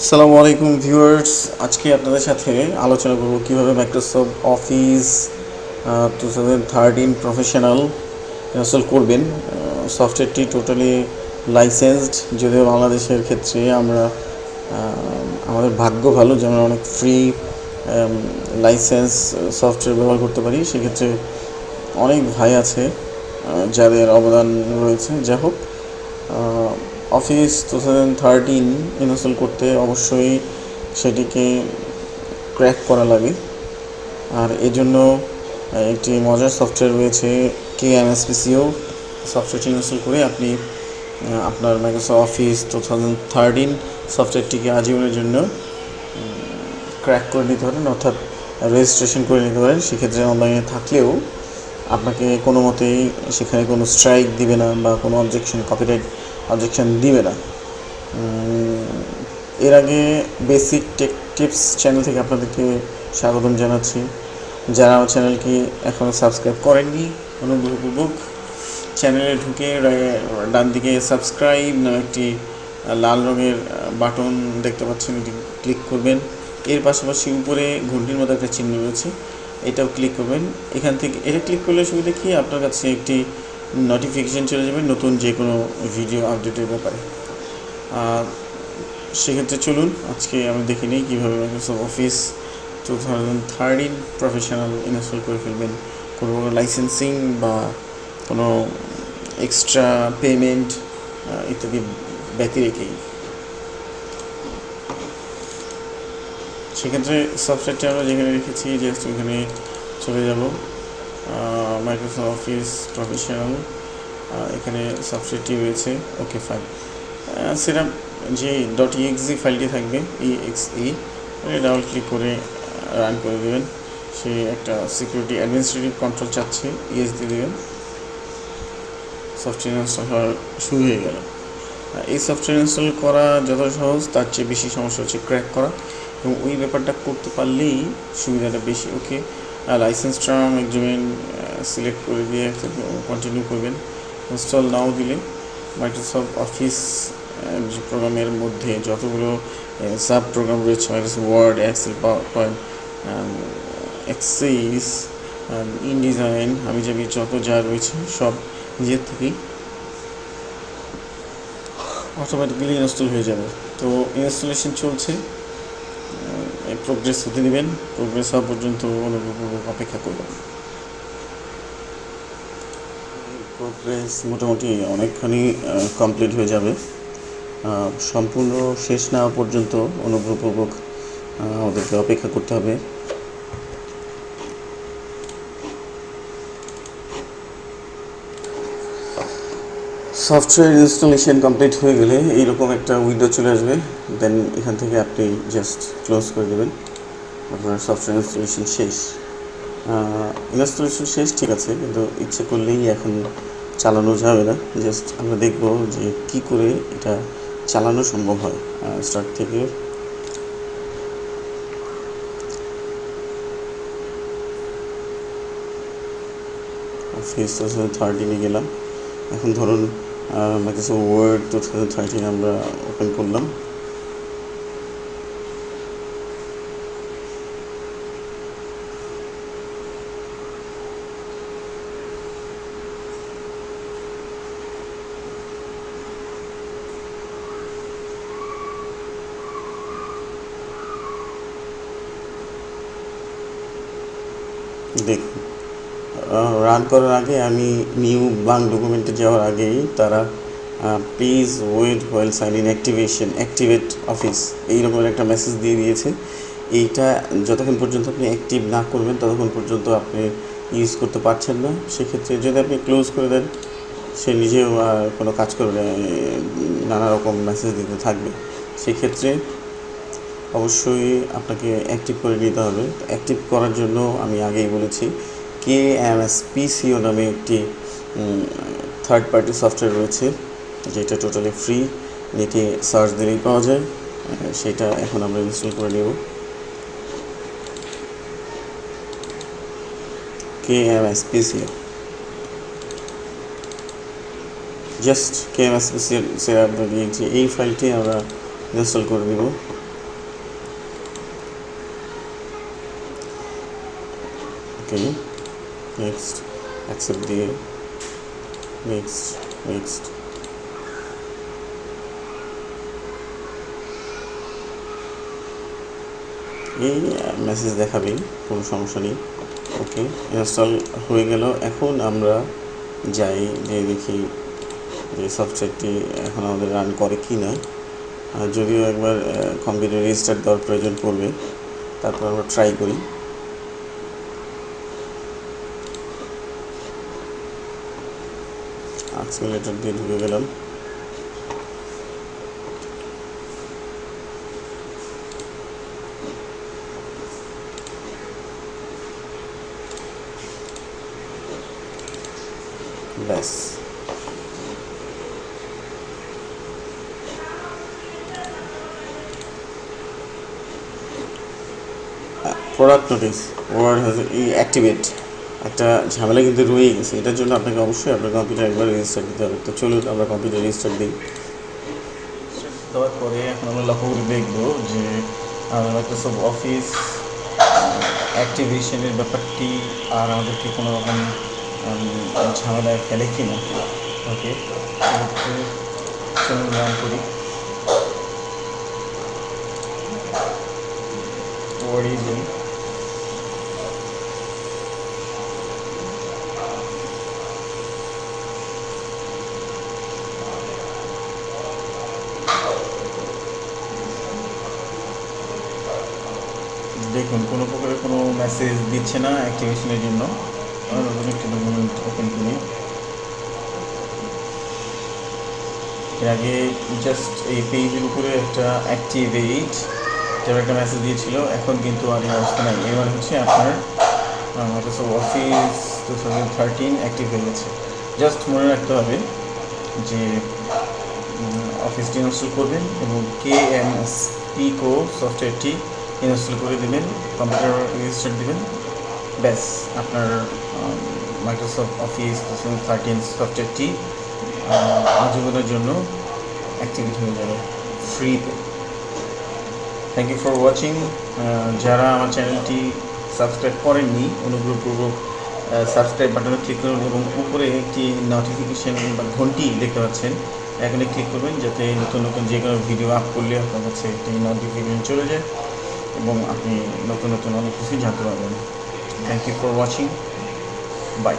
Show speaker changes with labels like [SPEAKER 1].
[SPEAKER 1] আসসালামু আলাইকুম ভিউয়ার্স, আজকে আপনাদের সাথে আলোচনা করব কিভাবে মাইক্রোসফট অফিস 2013 প্রফেশনাল ইনস্টল করবেন। সফটওয়্যারটি টোটালি লাইসেন্সড, যদিও বাংলাদেশের ক্ষেত্রে আমরা আমাদের ভাগ্য ভালো যে আমরা অনেক ফ্রি লাইসেন্স সফটওয়্যার ব্যবহার করতে পারি। সেক্ষেত্রে অনেক ভাই আছে যাদের অবদান রয়েছে। যাই হোক, অফিস 2013 ইনস্টল করতে অবশ্যই সেটিকে ক্র্যাক করা লাগে, আর এজন্য একটি মজার সফটওয়্যার রয়েছে KMSPCO। সফটওয়্যারটি ইনস্টল করে আপনি আপনার মাইক্রোসফট অফিস 2013 সফটওয়্যারটিকে আজীবনের জন্য ক্র্যাক করে নিতে পারেন, অর্থাৎ রেজিস্ট্রেশন করে নিতে পারেন। সেক্ষেত্রে অনলাইনে থাকলেও আপনাকে কোনো মতেই সেখানে কোনো স্ট্রাইক দিবে না বা কোনো কপিরাইট অবজেকশন দিবে না। এর আগে বেসিক টেক টিপস চ্যানেল থেকে আপনাদেরকে স্বাগতম জানাচ্ছি। যারা আমার চ্যানেলকে এখনও সাবস্ক্রাইব করেননি, অনুগ্রহপূর্বক চ্যানেলে ঢুকে ডান দিকে সাবস্ক্রাইব নামে একটি লাল রঙের বাটন দেখতে পাচ্ছেন, এটি ক্লিক করবেন। এর পাশাপাশি উপরে ঘন্টির মতো একটা চিহ্ন রয়েছে, এটাও ক্লিক করবেন। এখান থেকে এটা ক্লিক করলে সুবিধা কি, আপনার কাছে একটি নোটিফিকেশান চলে যাবে নতুন যে কোনো ভিডিও আপডেটের ব্যাপারে। সেক্ষেত্রে চলুন আজকে আমরা দেখে নিই কীভাবে মাইক্রোসফট অফিস 2013 প্রফেশনাল ইনস্টল করে ফেলবেন, কোনো লাইসেন্সিং বা কোনো এক্সট্রা পেমেন্ট ইত্যাদি ব্যতি রেখেই। সেক্ষেত্রে সফটওয়্যারটি আমরা যেখানে রেখেছি জাস্ট ওখানে চলে যাব। মাইক্রোসফট অফিস প্রফেশনাল, এখানে সফটওয়্যারটি রয়েছে। ওকে ফাইন, সেটা যে .exe ফাইলটি থাকবে exe, ডাবল ক্লিক করে রান করে দেবেন। সে একটা সিকিউরিটি অ্যাডমিনিস্ট্রেটিভ কন্ট্রোল চাচ্ছে, ইয়েস দিয়ে দেবেন। সফটওয়্যার ইনস্টল হওয়া শুরু হয়ে গেল। এই সফটওয়্যার ইনস্টল করা যত সহজ তার চেয়ে বেশি সমস্যা হচ্ছে ক্র্যাক করা, এবং ওই ব্যাপারটা করতে পারলেই সুবিধাটা বেশি। ওকে, লাইসেন্স টার্ম এগ্রিমেন্ট সিলেক্ট করে দিয়ে কন্টিনিউ করবেন। ইনস্টল নাও দিলে মাইক্রোসফট অফিস যে প্রোগ্রামের মধ্যে যতগুলো সাব প্রোগ্রাম রয়েছে, Microsoft Word, Excel, PowerPoint, Access, InDesign, হাবিজাবি যত যা রয়েছে সব নিজের থেকেই অটোমেটিক্যালি ইনস্টল হয়ে যাবে। তো ইনস্টলেশন চলছে, প্রোগ্রেস হতে দিবেন। প্রোগ্রেস হওয়া পর্যন্ত অনুগ্রহপূর্বক অপেক্ষা করবেন। প্রোগ্রেস মোটামুটি অনেকখানি কমপ্লিট হয়ে যাবে। সম্পূর্ণ শেষ না হওয়া পর্যন্ত অনুগ্রহপূর্বক আমাদেরকে অপেক্ষা করতে হবে। সফটওয়্যার ইনস্টলেশন কমপ্লিট হয়ে গেলে এইরকম একটা উইন্ডো চলে আসবে। দেন এখান থেকে আপনি জাস্ট ক্লোজ করে দেবেন। আপনার সফটওয়্যার ইনস্টলেশন শেষ। ইনস্টলেশন শেষ, ঠিক আছে, কিন্তু ইচ্ছে করলেই এখন চালানো যাবে না। জাস্ট আমরা দেখব যে কি করে এটা চালানো সম্ভব হয়। স্টার্ট থেকে অফিস 2013 গেলাম। এখন ধরুন মাইক্রোসফট ওয়ার্ড 2013 আমরা ওপেন করলাম। দেখুন, রান করার আগে আমি নিউ ব্লাঙ্ক ডকুমেন্টে যাওয়ার আগেই তারা please wait while sign in activate office এইরকম একটা মেসেজ দিয়ে দিয়েছে। এইটা যতক্ষণ পর্যন্ত আপনি অ্যাক্টিভ না করবেন ততক্ষণ পর্যন্ত আপনি ইউজ করতে পারছেন না। সেক্ষেত্রে যদি আপনি ক্লোজ করে দেন, সে নিজেও কোনো কাজ করবে, নানা রকম মেসেজ দিতে থাকবে। সেক্ষেত্রে অবশ্যই আপনাকে অ্যাক্টিভ করে নিতে হবে। অ্যাক্টিভ করার জন্য আমি আগেই বলেছি KMSPCO নামে একটি থার্ড পার্টি সফটওয়্যার রয়েছে, যেটা টোটালি ফ্রি, নেটে সার্চ দিলেই পাওয়া যায়। সেটা এখন আমরা ইনস্টল করে নেব। KMSPCO, জাস্ট KMSPCO এই ফাইলটি আমরা ইনস্টল করে দেব। ওকে, নেক্সট, অ্যাকসেপ্ট দিয়ে নেক্সট নেক্সট। এই মেসেজ দেখাবেই, কোনো সমস্যা নেই। ওকে, ইনস্টল হয়ে গেল। এখন আমরা যাই যে দেখি যে সফটওয়্যারটি এখন আমাদের রান করে কি না। যদিও একবার কম্পিউটার রেজিস্টার্ট দেওয়ার প্রয়োজন পড়বে, তারপর আমরা ট্রাই করি। অ্যাক্সিলারেটর দিয়ে ঢুকে গেলাম। ব্যাস, প্রোডাক্ট নোটিস ওয়ার্ড হচ্ছে এই অ্যাক্টিভেট, একটা ঝামেলা কিন্তু রয়েই গেছে। এটার জন্য আপনাকে অবশ্যই আপনার কম্পিউটার একবার রেজিস্টার দিতে হবে। তো চলুন আমরা কম্পিউটার রেজিস্টার দিই। দেওয়ার পরে এখন আমরা লক্ষ্য করে দেখবো যে আমাদের মাইক্রোসফট অফিস অ্যাক্টিভেশনের ব্যাপারটি আর আমাদেরকে কোনো রকম ঝামেলায় ফেলে কি না। ওকে, চলুন রান করি। ওয়ার্ডই দিই। দেখুন কোনো প্রকারের কোনো মেসেজ দিচ্ছে না অ্যাক্টিভেশনের জন্য। নতুন একটি ডকুমেন্ট ওপেন করি। এর আগে জাস্ট এই পেজের উপরে একটা অ্যাক্টিভেট যার একটা মেসেজ দিয়েছিল, এখন কিন্তু আর এই অবস্থা নাই। এবার হচ্ছে আপনার মাইক্রোসফট অফিস 2013 অ্যাক্টিভ হয়ে গেছে। জাস্ট মনে রাখতে হবে যে অফিসটি ইনস্টল করবেন এবং KMS পিকো সফটওয়্যারটি ইনস্টল করে দেবেন, কম্পিউটার রেজিস্টার দেবেন। ব্যাস, আপনার মাইক্রোসফট অফিস 2013 সফটওয়্যারটি আজীবনের জন্য অ্যাক্টিভেট হয়ে যাবে ফ্রিতে। Thank you for watching. যারা আমার চ্যানেলটি সাবস্ক্রাইব করেননি, অনুগ্রহপূর্বক সাবস্ক্রাইব বাটনে ক্লিক করুন এবং উপরে একটি নোটিফিকেশান বা ঘন্টি দেখতে পাচ্ছেন, এখানে ক্লিক করবেন যাতে নতুন নতুন যে কোনো ভিডিও আপ করলে আপনার কাছে একটি নোটিফিকেশান চলে যায় এবং আপনি নতুন নতুন অনেক কিছুই জানতে পারবেন। Thank you for watching, by.